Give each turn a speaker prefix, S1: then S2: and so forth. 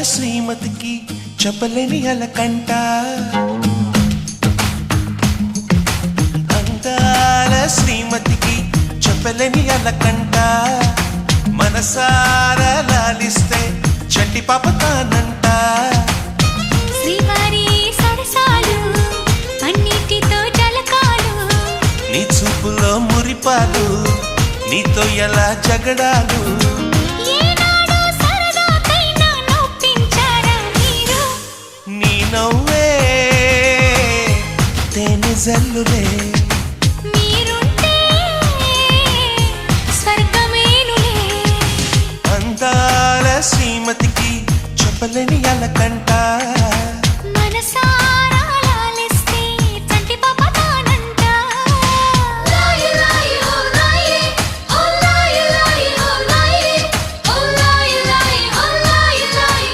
S1: శ్రీమతికి చెప్పలేని అలకంట అందాల శ్రీమతికి చెప్పలేని అలకంట మనసారా లాలిస్తే చంటి పాప తానంట
S2: శ్రీవారి సరసాలు అన్నిటితో జలకాలు
S1: నీ చూపులో మురిపాలు నీతో ఎలా జగడాలు నవ్వే తేనె జల్లులే
S2: మీరుంటే స్వర్గమేనులే
S1: అందాల శ్రీమతికి చెప్పలేని అలకంట